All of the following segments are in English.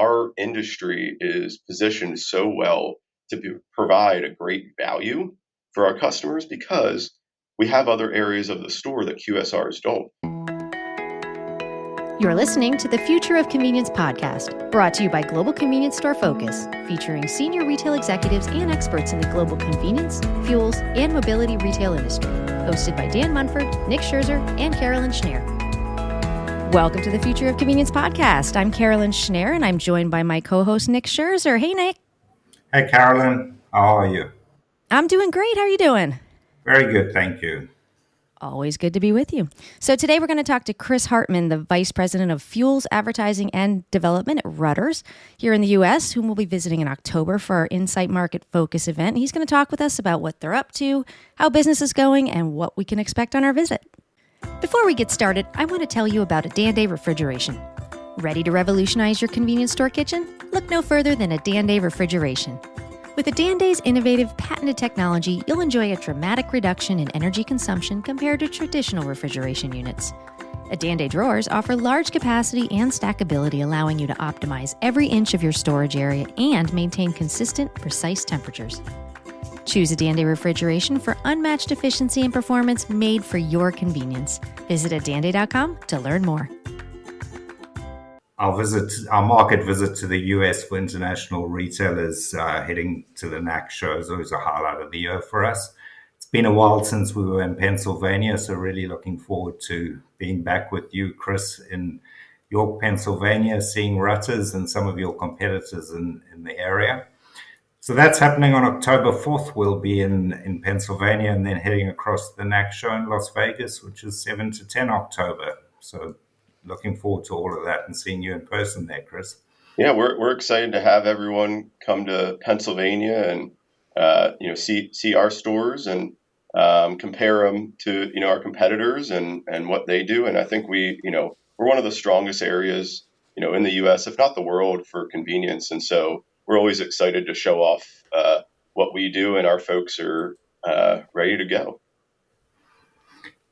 our industry is positioned so well to provide a great value for our customers because we have other areas of the store that QSRs don't. You're listening to the Future of Convenience podcast, brought to you by Global Convenience Store Focus, featuring senior retail executives and experts in the global convenience, fuels, and mobility retail industry. Hosted by Dan Munford, Nick Scherzer, and Carolyn Schnare. Welcome to the Future of Convenience podcast. I'm Carolyn Schnare, and I'm joined by my co-host, Nick Scherzer. Hey, Nick. Hey, Carolyn. How are you? I'm doing great. How are you doing? Very good, thank you. Always good to be with you. So today we're going to talk to Chris Hartman, the Vice President of Fuels, Advertising, and Development at Rutter here in the U.S., whom we'll be visiting in October for our Insight Market Focus event. He's going to talk with us about what they're up to, how business is going, and what we can expect on our visit. Before we get started, I want to tell you about a Dan-Day refrigeration. Ready to revolutionize your convenience store kitchen? Look no further than a Dan-Day refrigeration. With a Dan-Day's innovative patented technology, you'll enjoy a dramatic reduction in energy consumption compared to traditional refrigeration units. A Dan-Day drawers offer large capacity and stackability, allowing you to optimize every inch of your storage area and maintain consistent, precise temperatures. Choose a Dan-Day refrigeration for unmatched efficiency and performance made for your convenience. Visit at danday.com to learn more. Our market visit to the US for international retailers heading to the NAC show is always a highlight of the year for us. It's been a while since we were in Pennsylvania, so really looking forward to being back with you, Chris, in York, Pennsylvania, seeing Rutters and some of your competitors in the area. So that's happening on October 4th. We'll be in Pennsylvania and then heading across the NAC show in Las Vegas, which is 7 to 10 October. So looking forward to all of that and seeing you in person there, Chris. Yeah, we're excited to have everyone come to Pennsylvania and see our stores and compare them to our competitors and what they do. And I think we're one of the strongest areas in the U.S., if not the world, for convenience. And so we're always excited to show off what we do, and our folks are ready to go.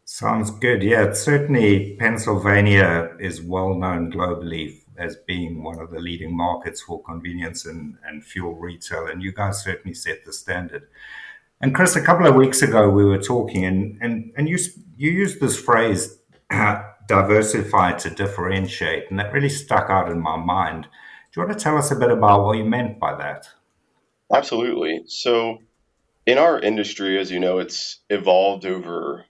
Sounds good. Yeah, certainly Pennsylvania is well known globally as being one of the leading markets for convenience and fuel retail, and you guys certainly set the standard. And Chris, a couple of weeks ago we were talking, and you used this phrase, diversify to differentiate, and that really stuck out in my mind. Do you want to tell us a bit about what you meant by that? Absolutely. So in our industry, as you know, it's evolved over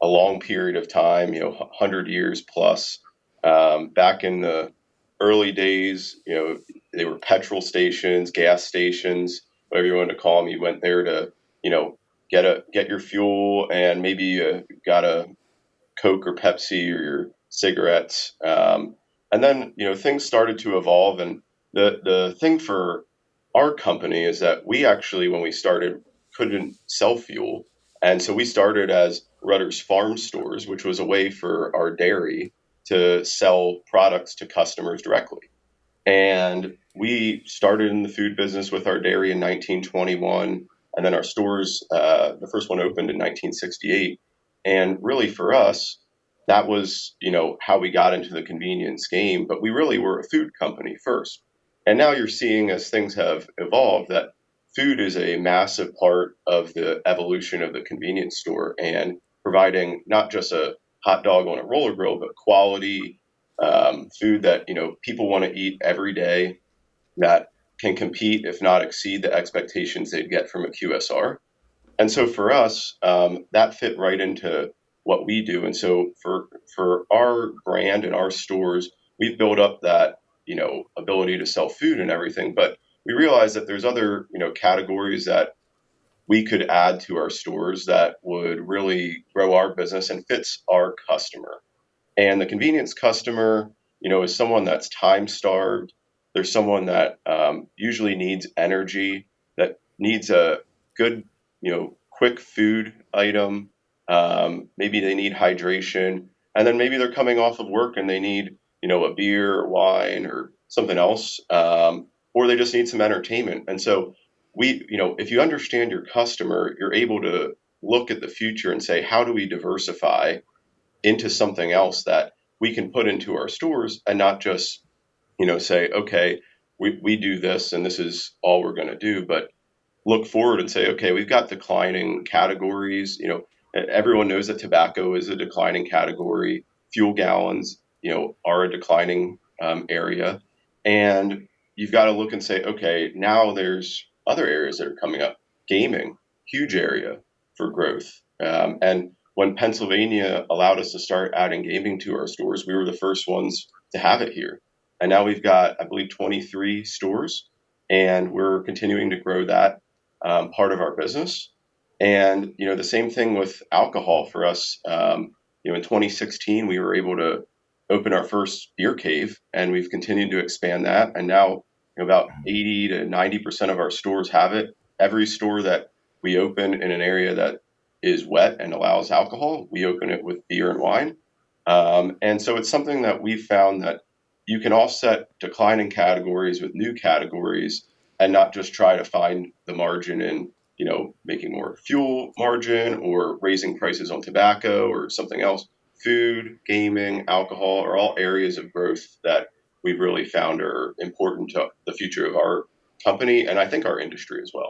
a long period of time, 100 years plus. Back in the early days, they were petrol stations, gas stations, whatever you wanted to call them. You went there to, get your fuel, and maybe you got a Coke or Pepsi or your cigarettes. And then, things started to evolve. And the thing for our company is that we actually, when we started, couldn't sell fuel. And so we started as Rutter's Farm Stores, which was a way for our dairy to sell products to customers directly. And we started in the food business with our dairy in 1921. And then our stores, the first one opened in 1968. And really for us, that was, how we got into the convenience game. But we really were a food company first. And now you're seeing, as things have evolved, that food is a massive part of the evolution of the convenience store, and providing not just a hot dog on a roller grill, but quality food that people want to eat every day, that can compete, if not exceed, the expectations they'd get from a QSR. And so for us, that fit right into what we do. And so for our brand and our stores, we've built up that ability to sell food and everything, but we realized that there's other, categories that we could add to our stores that would really grow our business and fits our customer. And the convenience customer, is someone that's time starved. There's someone that usually needs energy, that needs a good, quick food item. Maybe they need hydration, and then maybe they're coming off of work and they need, a beer or wine or something else. Or they just need some entertainment. And so if you understand your customer, you're able to look at the future and say, how do we diversify into something else that we can put into our stores, and not just, say, okay, we do this and this is all we're going to do, but look forward and say, okay, we've got declining categories. Everyone knows that tobacco is a declining category. Fuel gallons, are a declining area. And you've got to look and say, okay, now there's other areas that are coming up. Gaming, huge area for growth. And when Pennsylvania allowed us to start adding gaming to our stores, we were the first ones to have it here. And now we've got, I believe, 23 stores, and we're continuing to grow that part of our business. And, the same thing with alcohol for us. In 2016, we were able to open our first beer cave, and we've continued to expand that. And now, about 80 to 90% of our stores have it. Every store that we open in an area that is wet and allows alcohol, we open it with beer and wine. And so it's something that we've found that you can offset declining categories with new categories and not just try to find the margin in, making more fuel margin or raising prices on tobacco or something else. Food, gaming, alcohol are all areas of growth that we've really found are important to the future of our company and I think our industry as well.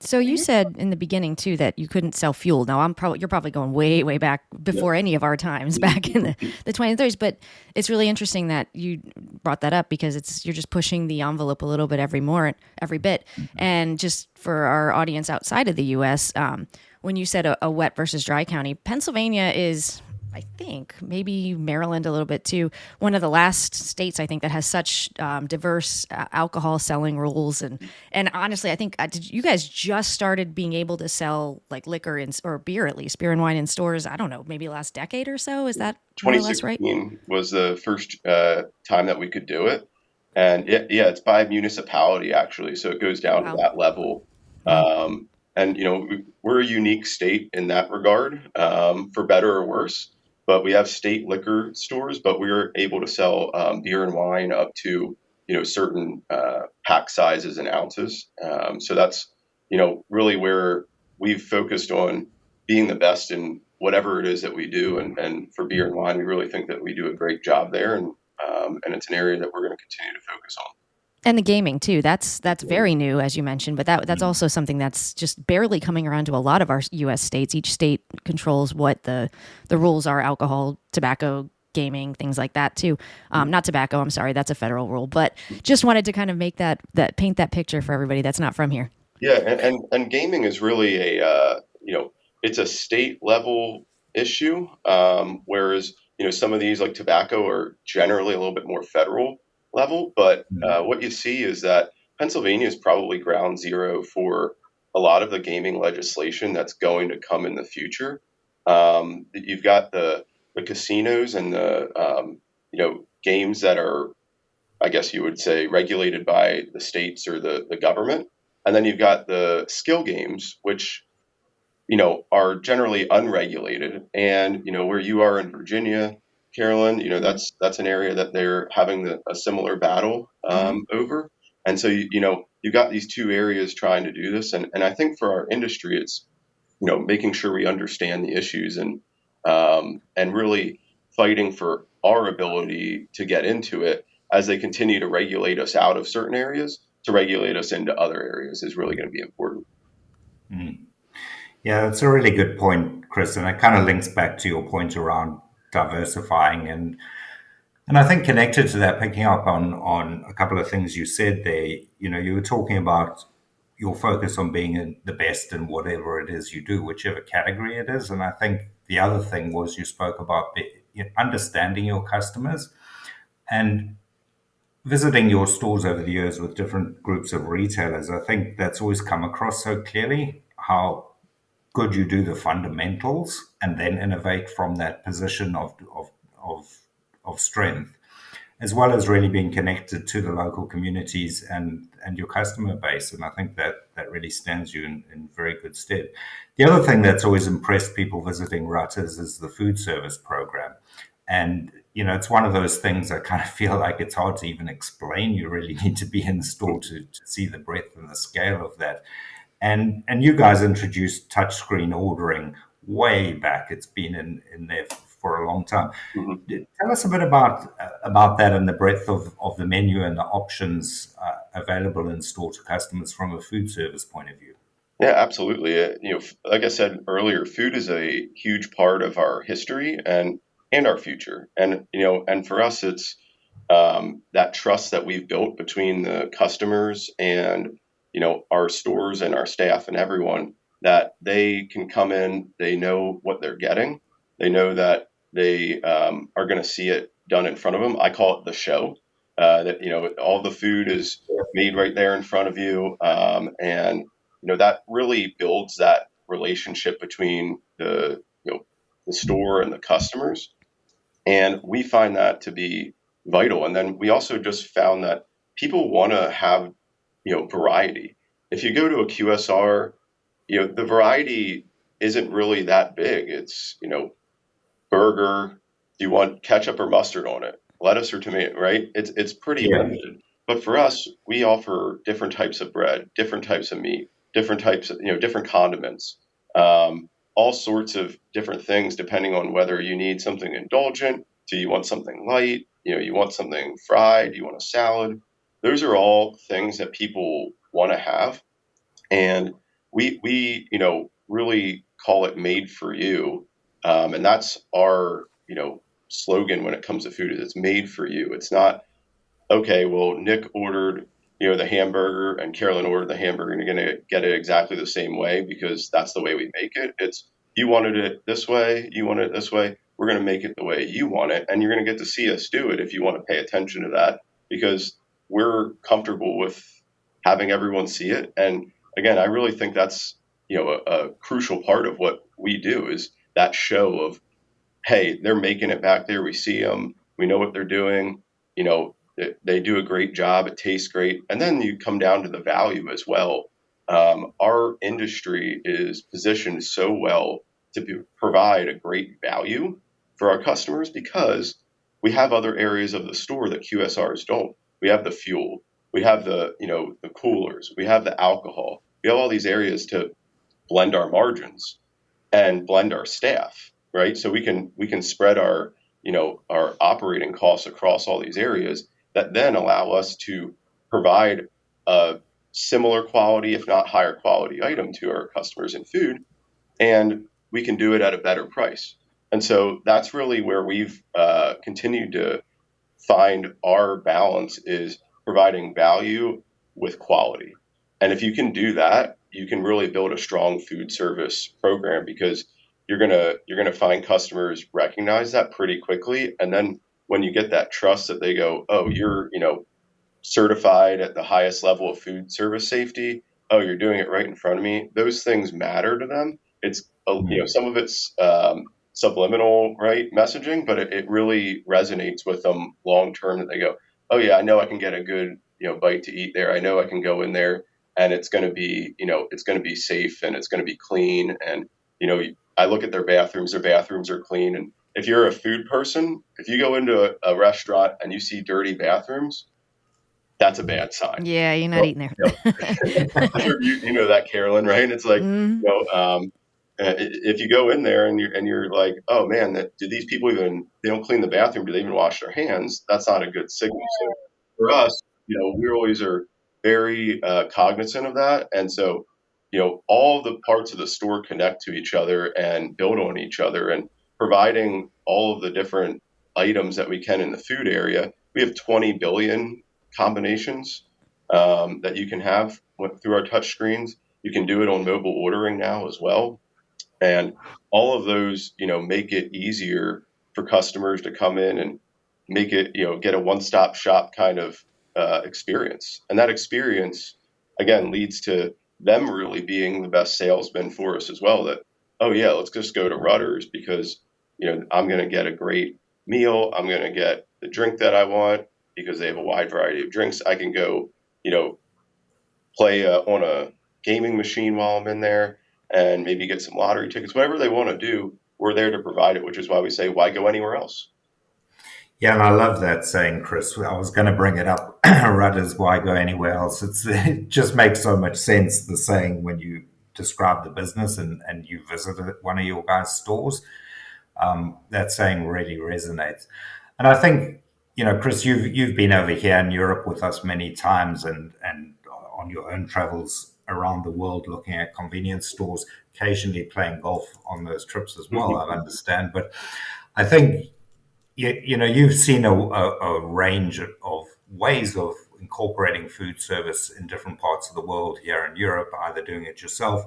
So you said in the beginning too that you couldn't sell fuel. Now you're probably going way, way back before any of our times back in the 20s and 30s. But it's really interesting that you brought that up because you're just pushing the envelope a little bit every bit. And just for our audience outside of the U.S., when you said a wet versus dry county, Pennsylvania is, I think, maybe Maryland a little bit too, one of the last states I think that has such diverse alcohol selling rules. And honestly, I think you guys just started being able to sell like liquor or beer, at least beer and wine in stores. I don't know, maybe last decade or so. Is that more or less right? 2016 was the first time that we could do it. And it's by municipality actually. So it goes down to that level. And, we're a unique state in that regard, for better or worse. But we have state liquor stores, but we are able to sell beer and wine up to, certain pack sizes and ounces. So that's, really where we've focused on being the best in whatever it is that we do. And for beer and wine, we really think that we do a great job there. And it's an area that we're going to continue to focus on. And the gaming too. That's very new, as you mentioned, but that's also something that's just barely coming around to a lot of our U.S. states. Each state controls what the rules are: alcohol, tobacco, gaming, things like that too. Not tobacco. I'm sorry, that's a federal rule. But just wanted to kind of make that paint that picture for everybody that's not from here. Yeah, and gaming is really it's a state level issue, whereas some of these like tobacco are generally a little bit more federal level, but what you see is that Pennsylvania is probably ground zero for a lot of the gaming legislation that's going to come in the future. You've got the casinos and the games that are, I guess you would say, regulated by the states or the government, and then you've got the skill games, which are generally unregulated, and where you are in Virginia, Carolyn, that's an area that they're having a similar battle over. And so, you've got these two areas trying to do this. And I think for our industry, it's, making sure we understand the issues and really fighting for our ability to get into it as they continue to regulate us out of certain areas to regulate us into other areas is really going to be important. Yeah, that's a really good point, Chris. And it kind of links back to your point around diversifying and I think connected to that, picking up on a couple of things you said there. You were talking about your focus on being the best in whatever it is you do, whichever category it is. And I think the other thing was you spoke about understanding your customers and visiting your stores over the years with different groups of retailers. I think that's always come across so clearly how good you do the fundamentals and then innovate from that position of strength, as well as really being connected to the local communities and your customer base. And I think that really stands you in very good stead. The other thing that's always impressed people visiting Rutter's is the food service program. And, it's one of those things I kind of feel like it's hard to even explain. You really need to be in the store to see the breadth and the scale of that. And you guys introduced touchscreen ordering way back. It's been in there for a long time. Mm-hmm. Tell us a bit about that and the breadth of the menu and the options available in store to customers from a food service point of view. Yeah, absolutely. Like I said earlier, food is a huge part of our history and our future. And for us, it's that trust that we've built between the customers and our stores and our staff and everyone, that they can come in, they know what they're getting, they know that they are going to see it done in front of them. I call it the show. That all the food is made right there in front of you, and that really builds that relationship between the store and the customers, and we find that to be vital. And then we also just found that people want to have variety. If you go to a QSR, the variety isn't really that big. It's burger. Do you want ketchup or mustard on it? Lettuce or tomato, right? It's pretty Yeah. limited. But for us, we offer different types of bread, different types of meat, different types of, different condiments, all sorts of different things depending on whether you need something indulgent, do you want something light, you want something fried, you want a salad. Those are all things that people want to have. And we really call it made for you, and that's our slogan when it comes to food. Is it's made for you. It's not, okay, well, Nick ordered the hamburger and Carolyn ordered the hamburger, and you're going to get it exactly the same way because that's the way we make it. It's, you wanted it this way, you want it this way, we're going to make it the way you want it, and you're going to get to see us do it if you want to pay attention to that, because we're comfortable with having everyone see it. And again, I really think that's a crucial part of what we do, is that show of, hey, they're making it back there, we see them, we know what they're doing, they do a great job, it tastes great. And then you come down to the value as well. Our industry is positioned so well to provide a great value for our customers because we have other areas of the store that QSRs don't. We have the fuel, we have the coolers, we have the alcohol, we have all these areas to blend our margins and blend our staff, right? So we can spread our operating costs across all these areas that then allow us to provide a similar quality, if not higher quality item to our customers in food, and we can do it at a better price. And so that's really where we've continued to find our balance, is providing value with quality. And if you can do that, you can really build a strong food service program, because you're gonna find customers recognize that pretty quickly. And then when you get that trust that they go, oh, you're certified at the highest level of food service safety. Oh, you're doing it right in front of me. Those things matter to them. It's some of it's subliminal, right, messaging, but it really resonates with them long term, that they go, oh yeah, I know I can get a good bite to eat there. I know I can go in there and it's going to be it's going to be safe and it's going to be clean. And I look at their bathrooms. Their bathrooms are clean. And if you're a food person, if you go into a restaurant and you see dirty bathrooms, that's a bad sign. Yeah, you're not eating there. I'm sure you know that, Carolyn, right? It's like, if you go in there and you're like, oh man, do these people even, they don't clean the bathroom? Do they even wash their hands? That's not a good signal. So for us, we always are very cognizant of that. And so, all the parts of the store connect to each other and build on each other, and providing all of the different items that we can in the food area. We have 20 billion combinations that you can have through our touch screens. You can do it on mobile ordering now as well. And all of those, make it easier for customers to come in and make it, get a one-stop shop kind of experience. And that experience, again, leads to them really being the best salesman for us as well. That, oh yeah, let's just go to Rutter's because, I'm going to get a great meal. I'm going to get the drink that I want because they have a wide variety of drinks. I can go, play on a gaming machine while I'm in there and maybe get some lottery tickets, whatever they want to do. We're there to provide it, which is why we say, why go anywhere else? Yeah, and I love that saying, Chris. I was going to bring it up. Rutter's, why go anywhere else? It just makes so much sense, the saying, when you describe the business and you visited one of your guys' stores. That saying really resonates. And I think, Chris, you've been over here in Europe with us many times, and on your own travels around the world, looking at convenience stores, occasionally playing golf on those trips as well, I understand. But I think you've seen a range of ways of incorporating food service in different parts of the world here in Europe, either doing it yourself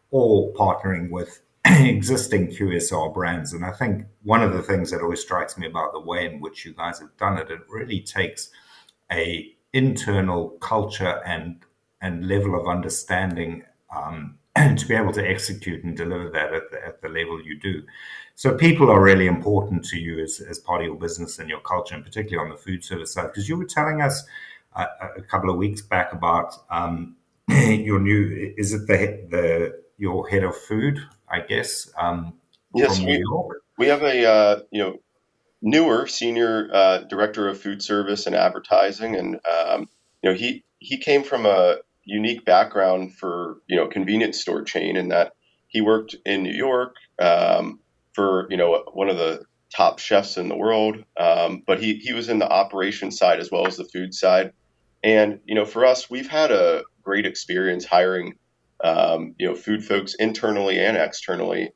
or partnering with existing QSR brands. And I think one of the things that always strikes me about the way in which you guys have done it, it really takes a internal culture and level of understanding to be able to execute and deliver that at the level you do. So people are really important to you as part of your business and your culture, and particularly on the food service side. Because you were telling us a couple of weeks back about your new, is it your head of food, I guess, Yes, from New York? we have a newer senior director of food service and advertising, and he came from a unique background for convenience store chain in that he worked in New York for one of the top chefs in the world, but he was in the operations side as well as the food side, and for us we've had a great experience hiring food folks internally and externally,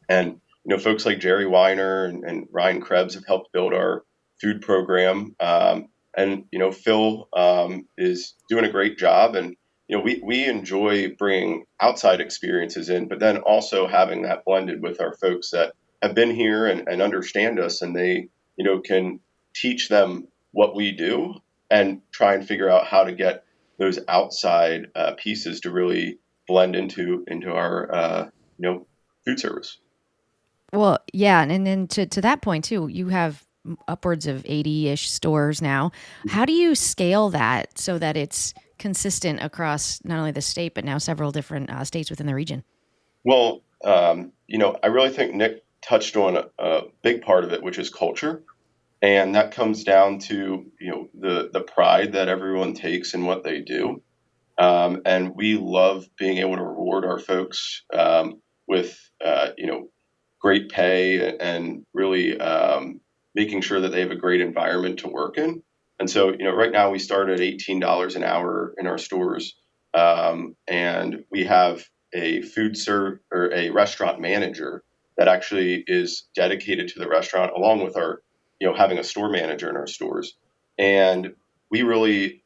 and folks like Jerry Weiner and Ryan Krebs have helped build our food program. And Phil is doing a great job. And we enjoy bringing outside experiences in, but then also having that blended with our folks that have been here and understand us, and they can teach them what we do and try and figure out how to get those outside pieces to really blend into our food service. Well, yeah, and then to that point too, you have upwards of 80-ish stores now. How do you scale that so that it's consistent across not only the state but now several different states within the region? Well, I really think Nick touched on a big part of it, which is culture, and that comes down to the pride that everyone takes in what they do, and we love being able to reward our folks with great pay and really making sure that they have a great environment to work in. And so, right now we start at $18 an hour in our stores, and we have a a restaurant manager that actually is dedicated to the restaurant, along with our, having a store manager in our stores. And we really,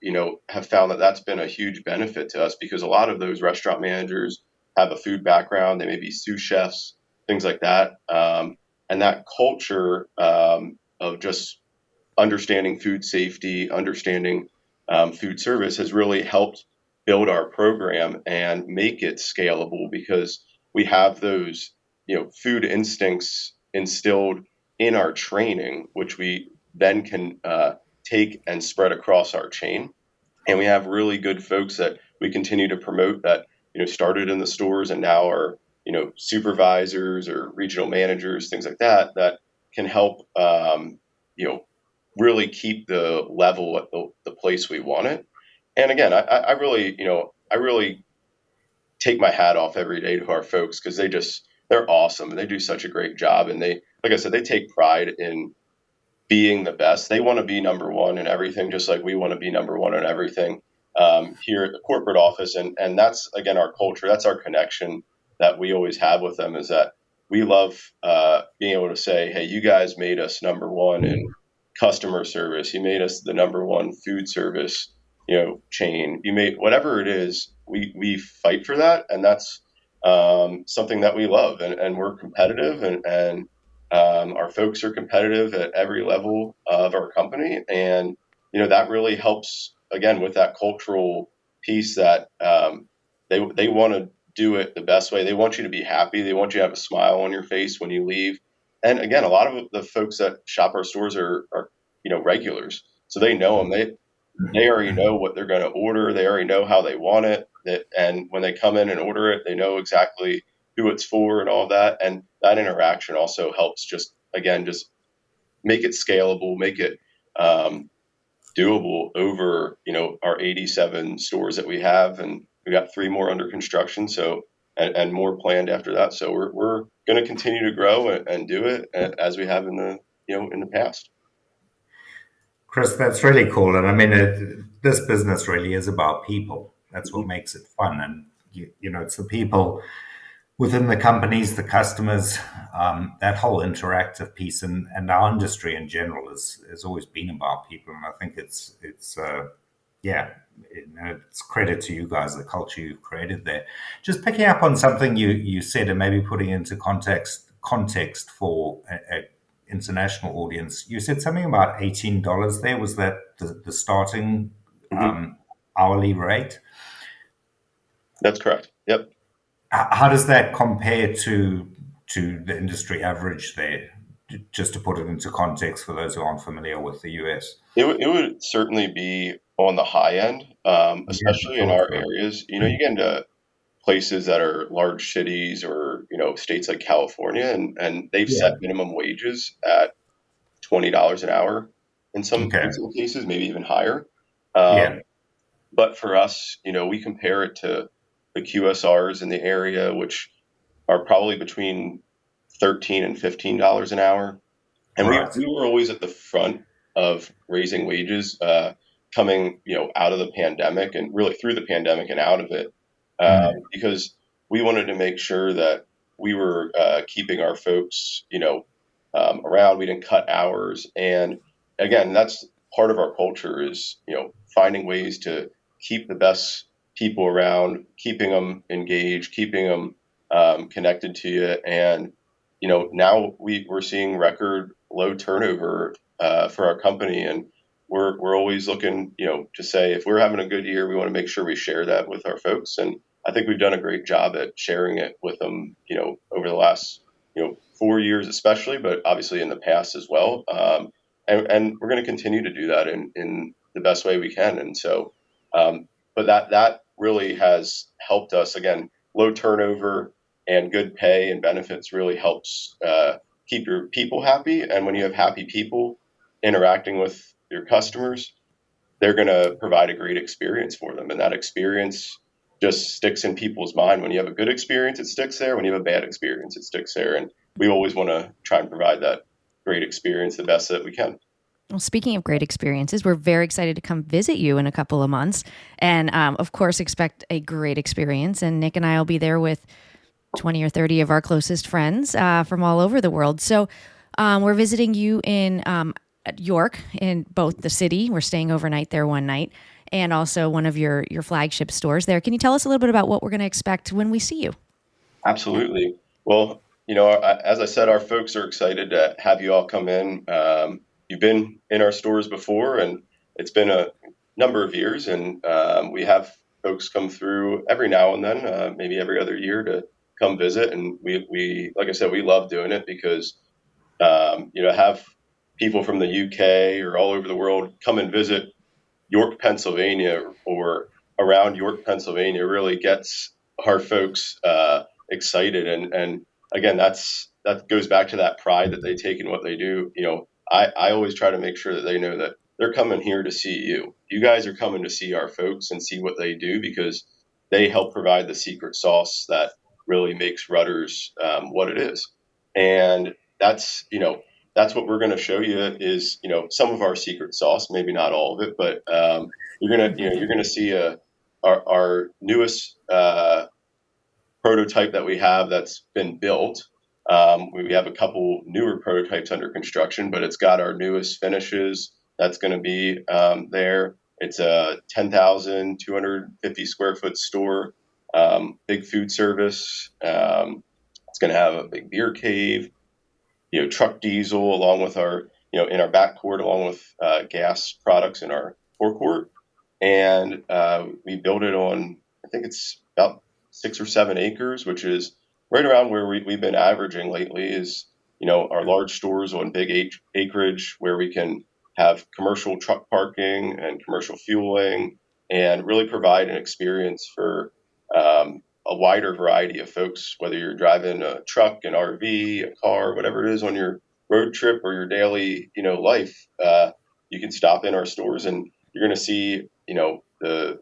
have found that that's been a huge benefit to us because a lot of those restaurant managers have a food background. They may be sous chefs, things like that. And that culture of just understanding food safety, understanding food service has really helped build our program and make it scalable because we have those, food instincts instilled in our training, which we then can take and spread across our chain. And we have really good folks that we continue to promote that, started in the stores and now are supervisors or regional managers, things like that, that can help, really keep the level at the place we want it. And again, I really, I really take my hat off every day to our folks because they're awesome and they do such a great job. And they, like I said, they take pride in being the best. They want to be number one in everything, just like we want to be number one in everything here at the corporate office. And that's, again, our culture. That's our connection that we always have with them, is that we love being able to say, hey, you guys made us number one in customer service. You made us the number one food service, chain. You made whatever it is, we fight for that. And that's something that we love. And we're competitive and our folks are competitive at every level of our company. And, that really helps, again, with that cultural piece that they want to do it the best way. They want you to be happy. They want you to have a smile on your face when you leave. And again, a lot of the folks that shop our stores are regulars. So they know them. They already know what they're going to order. They already know how they want it. And when they come in and order it, they know exactly who it's for and all that. And that interaction also helps just make it scalable, make it doable over, our 87 stores that we have. And we got 3 more under construction. So, and more planned after that. So we're going to continue to grow and do it as we have in the past. Chris, that's really cool. And I mean, this business really is about people. That's what Mhm. makes it fun. And it's the people within the companies, the customers, that whole interactive piece, and our industry in general has always been about people. And I think yeah, it's credit to you guys, the culture you've created there. Just picking up on something you said, and maybe putting into context for a international audience. You said something about $18 there. Was that the starting Mhm. um, hourly rate? That's correct. Yep. How does that compare to the industry average there? Just to put it into context for those who aren't familiar with the US. It would certainly be on the high end, Yeah, I especially in thought our so. areas. You get into places that are large cities or, states like California, and they've set Yeah. minimum wages at $20 an hour in Okay. some cases, maybe even higher. Um, Yeah. but for us, we compare it to the QSRs in the area, which are probably between $13 and $15 an hour. And Right. we were always at the front of raising wages, coming, out of the pandemic and really through the pandemic and out of it, Mm. because we wanted to make sure that we were keeping our folks, around. We didn't cut hours, and again, that's part of our culture is, finding ways to keep the best people around, keeping them engaged, keeping them connected to you, and now we're seeing record low turnover for our company, and we're always looking, to say if we're having a good year, we want to make sure we share that with our folks, and I think we've done a great job at sharing it with them, over the last 4 years especially, but obviously in the past as well, and we're going to continue to do that in the best way we can, and so, but that really has helped us again. Low turnover and good pay and benefits really helps keep your people happy. And when you have happy people interacting with your customers, they're going to provide a great experience for them. And that experience just sticks in people's mind. When you have a good experience, it sticks there. When you have a bad experience, it sticks there. And we always want to try and provide that great experience the best that we can. Well, speaking of great experiences, we're very excited to come visit you in a couple of months. And of course, expect a great experience. And Nick and I will be there with 20 or 30 of our closest friends from all over the world. So we're visiting you in York, in both the city. We're staying overnight there one night, and also one of your flagship stores there. Can you tell us a little bit about what we're going to expect when we see you? Absolutely. Well, as I said, our folks are excited to have you all come in. You've been in our stores before, and it's been a number of years, and we have folks come through every now and then, maybe every other year, to come visit. And like I said, we love doing it because, have people from the UK or all over the world come and visit York, Pennsylvania, or around York, Pennsylvania, really gets our folks excited. And again, that goes back to that pride that they take in what they do. I always try to make sure that they know that they're coming here to see you. You guys are coming to see our folks and see what they do because they help provide the secret sauce that really makes Rutter's what it is. And that's what we're going to show you is some of our secret sauce, maybe not all of it, but you're gonna see our newest prototype that we have that's been built. We have a couple newer prototypes under construction, but it's got our newest finishes that's going to be there. It's a 10,250 square foot store, big food service. It's going to have a big beer cave, truck diesel, along with our, in our back court, along with gas products in our forecourt. And we built it on, I think it's about 6 or 7 acres, which is right around where we've been averaging lately. Is our large stores on big acreage where we can have commercial truck parking and commercial fueling, and really provide an experience for a wider variety of folks, whether you're driving a truck, an RV, a car, whatever it is on your road trip or your daily, life. You can stop in our stores and you're going to see, the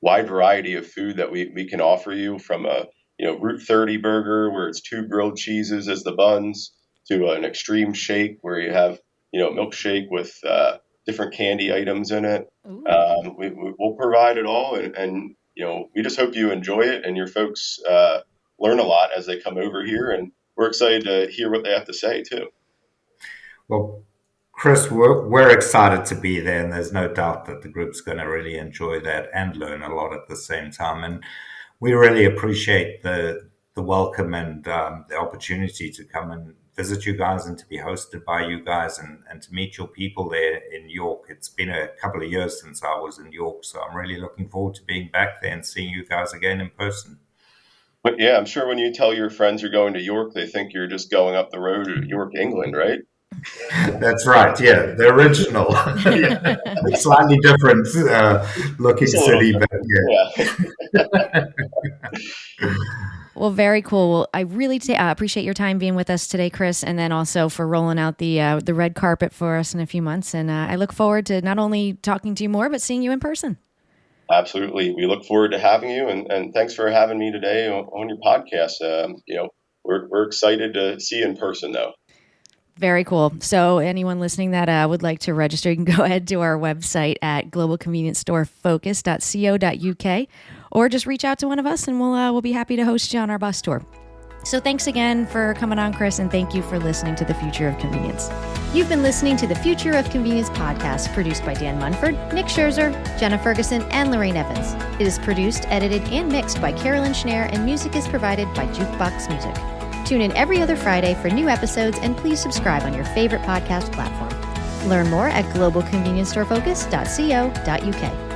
wide variety of food that we can offer you, from a, Route 30 burger where it's two grilled cheeses as the buns, to an extreme shake where you have, milkshake with different candy items in it. Ooh. We'll provide it all, and we just hope you enjoy it and your folks learn a lot as they come over here, and we're excited to hear what they have to say too. Well, Chris, we're excited to be there, and there's no doubt that the group's going to really enjoy that and learn a lot at the same time. And we really appreciate the welcome and the opportunity to come and visit you guys and to be hosted by you guys and to meet your people there in York. It's been a couple of years since I was in York, so I'm really looking forward to being back there and seeing you guys again in person. But yeah, I'm sure when you tell your friends you're going to York, they think you're just going up the road to York, England, right? That's right. Yeah, the original, slightly different looking city, but yeah. Well, very cool. Well, I really appreciate your time being with us today, Chris, and then also for rolling out the red carpet for us in a few months. And I look forward to not only talking to you more, but seeing you in person. Absolutely. We look forward to having you, and thanks for having me today on your podcast. We're excited to see you in person, though. Very cool. So anyone listening that would like to register, you can go ahead to our website at globalconveniencestoreFocus.co.uk, or just reach out to one of us and we'll be happy to host you on our bus tour. So thanks again for coming on, Chris, and thank you for listening to The Future of Convenience. You've been listening to the Future of Convenience podcast, produced by Dan Munford, Nick Scherzer, Jenna Ferguson, and Lorraine Evans. It is produced, edited, and mixed by Carolyn Schnare, and music is provided by Jukebox Music. Tune in every other Friday for new episodes, and please subscribe on your favorite podcast platform. Learn more at globalconveniencestoreFocus.co.uk.